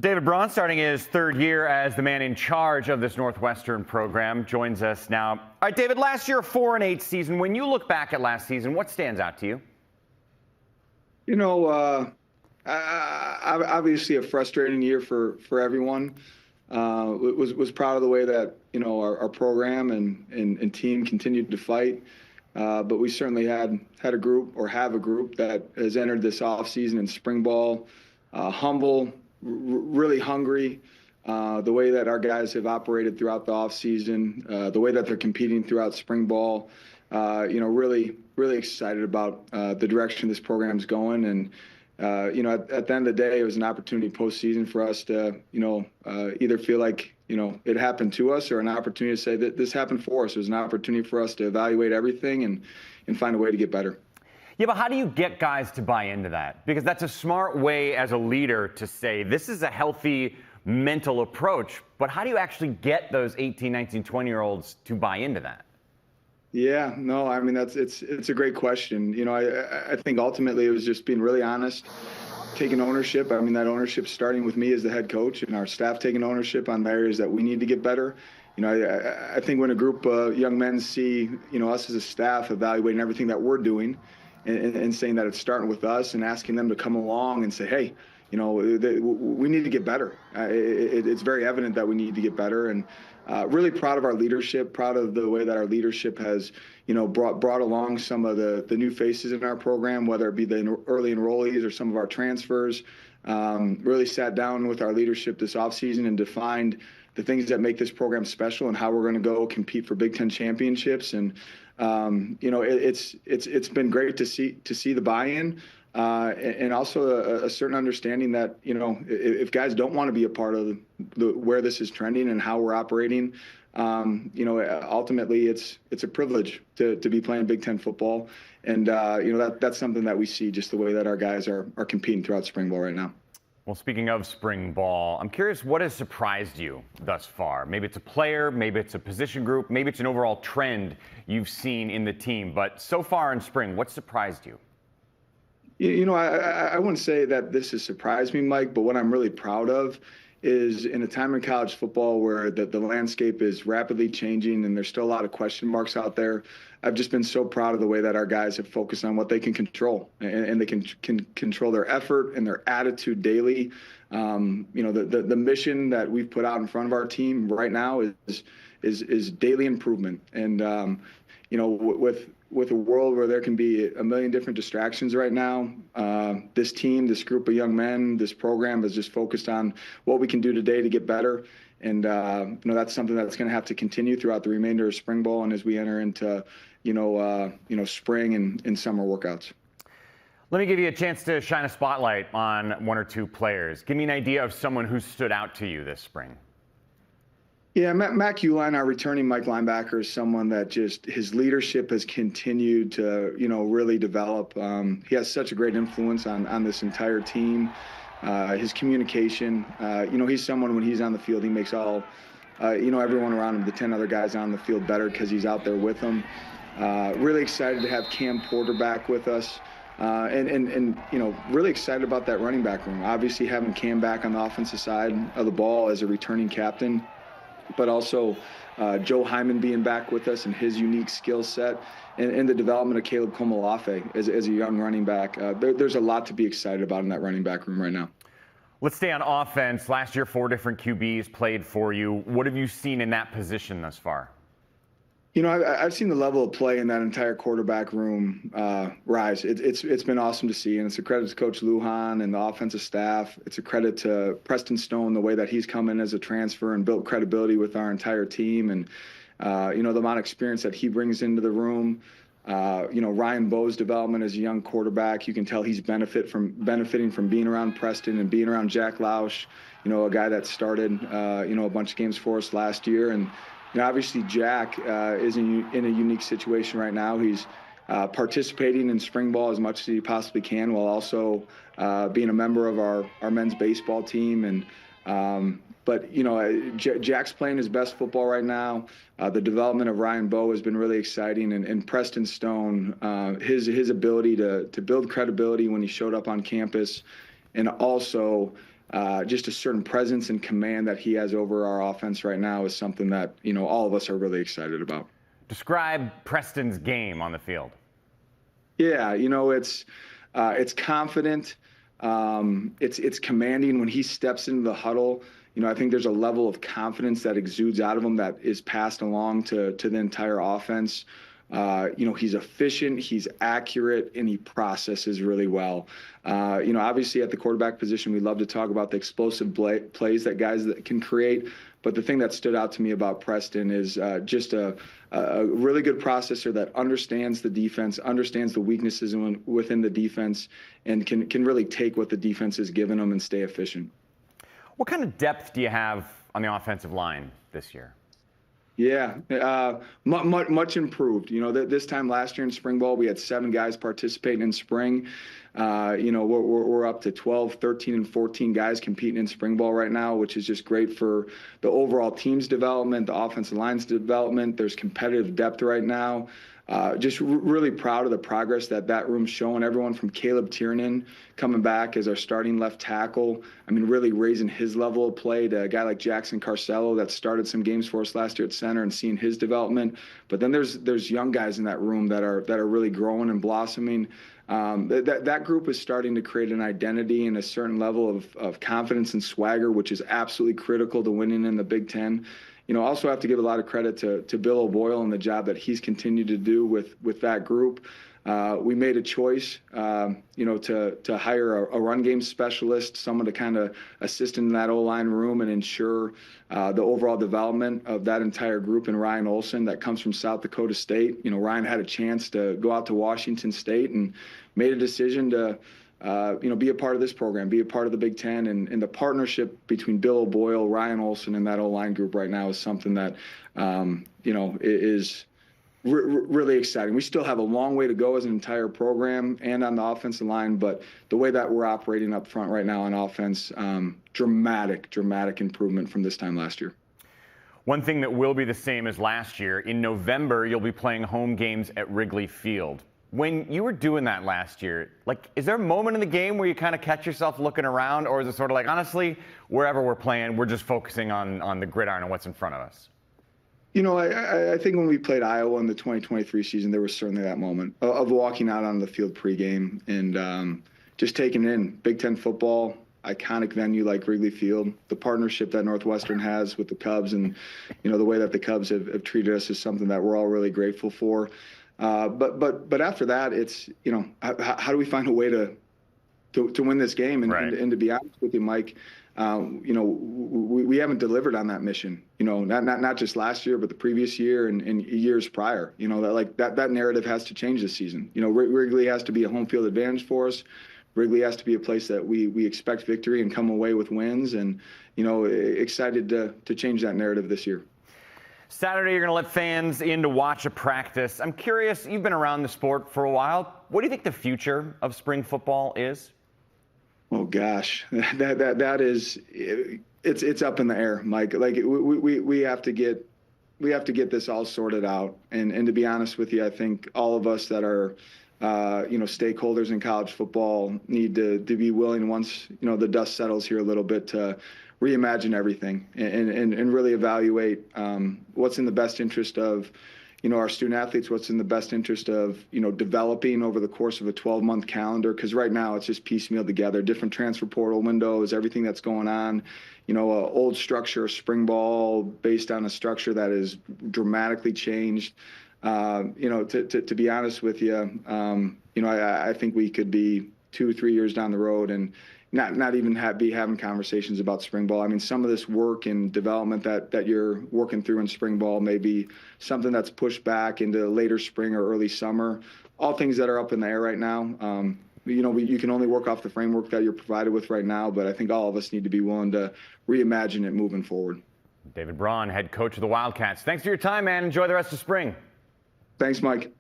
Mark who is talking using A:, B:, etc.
A: David Braun, starting his third year as the man in charge of this Northwestern program, joins us now. All right, David, last year, 4-8 season. When you look back at last season, what stands out to you?
B: You know, obviously a frustrating year for everyone. Was proud of the way that our program and team continued to fight. But we certainly had a group, or have a group, that has entered this offseason in spring ball, humble, really hungry. The way that our guys have operated throughout the offseason, the way that they're competing throughout spring ball, really excited about the direction this program's going. And at the end of the day, it was an opportunity postseason for us to either feel like it happened to us, or an opportunity to say that this happened for us. It was an opportunity for us to evaluate everything and find a way to get better.
A: Yeah, but how do you get guys to buy into that? Because that's a smart way as a leader to say this is a healthy mental approach, but how do you actually get those 18, 19, 20-year-olds to buy into that?
B: Yeah, no, I mean, it's a great question. I think ultimately it was just being really honest, taking ownership. I mean, that ownership starting with me as the head coach, and our staff taking ownership on the areas that we need to get better. I think when a group of young men see, us as a staff evaluating everything that we're doing, and saying that it's starting with us, and asking them to come along and say, hey, we need to get better. It's very evident that we need to get better, and really proud of our leadership, proud of the way that our leadership has, brought along some of the new faces in our program, whether it be the early enrollees or some of our transfers. Really sat down with our leadership this offseason and defined the things that make this program special and how we're going to go compete for Big Ten championships. And it's been great to see the buy-in. And also a certain understanding that, if guys don't want to be a part of where this is trending and how we're operating, ultimately it's a privilege to be playing Big Ten football. And, that's something that we see, just the way that our guys are competing throughout spring ball right now.
A: Well, speaking of spring ball, I'm curious, what has surprised you thus far? Maybe it's a player, maybe it's a position group, maybe it's an overall trend you've seen in the team. But so far in spring, what surprised you?
B: I wouldn't say that this has surprised me, Mike, but what I'm really proud of is, in a time in college football where the landscape is rapidly changing and there's still a lot of question marks out there, I've just been so proud of the way that our guys have focused on what they can control, and they can control their effort and their attitude daily. The mission that we've put out in front of our team right now is daily improvement. And with a world where there can be a million different distractions right now, this team, this group of young men, this program is just focused on what we can do today to get better. And that's something that's going to have to continue throughout the remainder of spring ball and as we enter into spring and summer workouts.
A: Let me give you a chance to shine a spotlight on one or two players. Give me an idea of someone who stood out to you this spring.
B: Yeah, Mac Uline, our returning Mike linebacker, is someone that just, his leadership has continued to, really develop. He has such a great influence on this entire team. His communication, he's someone, when he's on the field, he makes all, everyone around him, the 10 other guys on the field, better because he's out there with them. Really excited to have Cam Porter back with us. And really excited about that running back room. Obviously, having Cam back on the offensive side of the ball as a returning captain, but also Joe Hyman being back with us and his unique skill set, and the development of Caleb Komolafe as a young running back. There's a lot to be excited about in that running back room right now.
A: Let's stay on offense. Last year, 4 different QBs played for you. What have you seen in that position thus far?
B: I've seen the level of play in that entire quarterback room rise. It's been awesome to see, and it's a credit to Coach Lujan and the offensive staff. It's a credit to Preston Stone, the way that he's come in as a transfer and built credibility with our entire team, and the amount of experience that he brings into the room. Ryan Bowe's development as a young quarterback, you can tell he's benefiting from being around Preston and being around Jack Lausch, a guy that started a bunch of games for us last year. And obviously, Jack is in a unique situation right now. He's participating in spring ball as much as he possibly can, while also being a member of our men's baseball team. And but Jack's playing his best football right now. The development of Ryan Bowe has been really exciting, and Preston Stone, his ability to build credibility when he showed up on campus, and also just a certain presence and command that he has over our offense right now is something that, all of us are really excited about.
A: Describe Preston's game on the field.
B: Yeah, it's confident. It's commanding when he steps into the huddle. I think there's a level of confidence that exudes out of him that is passed along to the entire offense. He's efficient, he's accurate, and he processes really well. Obviously at the quarterback position, we love to talk about the explosive plays that guys that can create. But the thing that stood out to me about Preston is just a really good processor that understands the defense, understands the weaknesses within the defense, and can really take what the defense has given him and stay efficient.
A: What kind of depth do you have on the offensive line this year?
B: Yeah, much improved. This time last year in spring ball, we had 7 guys participating in spring. We're up to 12, 13, and 14 guys competing in spring ball right now, which is just great for the overall team's development, the offensive line's development. There's competitive depth right now. Just really proud of the progress that room's showing. Everyone from Caleb Tiernan coming back as our starting left tackle. Really raising his level of play to a guy like Jackson Carcello that started some games for us last year at center and seeing his development. But then there's young guys in that room that are really growing and blossoming. That group is starting to create an identity and a certain level of confidence and swagger, which is absolutely critical to winning in the Big Ten. Also have to give a lot of credit to Bill O'Boyle and the job that he's continued to do with that group. We made a choice, to hire a run game specialist, someone to kind of assist in that O-line room and ensure the overall development of that entire group. And Ryan Olson, that comes from South Dakota State. Ryan had a chance to go out to Washington State and made a decision to be a part of this program, be a part of the Big Ten, and the partnership between Bill O'Boyle, Ryan Olson, and that O-line group right now is something that, is really exciting. We still have a long way to go as an entire program and on the offensive line, but the way that we're operating up front right now on offense, dramatic improvement from this time last year.
A: One thing that will be the same as last year, in November, you'll be playing home games at Wrigley Field. When you were doing that last year, is there a moment in the game where you kind of catch yourself looking around, or is it sort of like, honestly, wherever we're playing, we're just focusing on the gridiron and what's in front of us?
B: I think when we played Iowa in the 2023 season, there was certainly that moment of walking out on the field pregame and just taking in Big Ten football, iconic venue like Wrigley Field, the partnership that Northwestern has with the Cubs, and the way that the Cubs have treated us is something that we're all really grateful for. But after that, it's how do we find a way to win this game? And,
A: right.
B: and to be honest with you, Mike, we haven't delivered on that mission. Not just last year, but the previous year and years prior. That narrative has to change this season. Wrigley has to be a home field advantage for us. Wrigley has to be a place that we expect victory and come away with wins. And excited to change that narrative this year.
A: Saturday, you're going to let fans in to watch a practice. I'm curious, you've been around the sport for a while. What do you think the future of spring football is?
B: Oh gosh, that is, it's up in the air, Mike. We have to get this all sorted out. And to be honest with you, I think all of us that are stakeholders in college football need to be willing, once the dust settles here a little bit, to reimagine everything and really evaluate what's in the best interest of our student athletes, what's in the best interest of developing over the course of a 12-month calendar, because right now it's just piecemeal together, different transfer portal windows, everything that's going on, old structure, spring ball based on a structure that is dramatically changed. To be honest with you, I think we could be 2 or 3 years down the road and not even be having conversations about spring ball. Some of this work and development that you're working through in spring ball may be something that's pushed back into later spring or early summer. All things that are up in the air right now. You can only work off the framework that you're provided with right now, but I think all of us need to be willing to reimagine it moving forward.
A: David Braun, head coach of the Wildcats. Thanks for your time, man. Enjoy the rest of spring.
B: Thanks, Mike.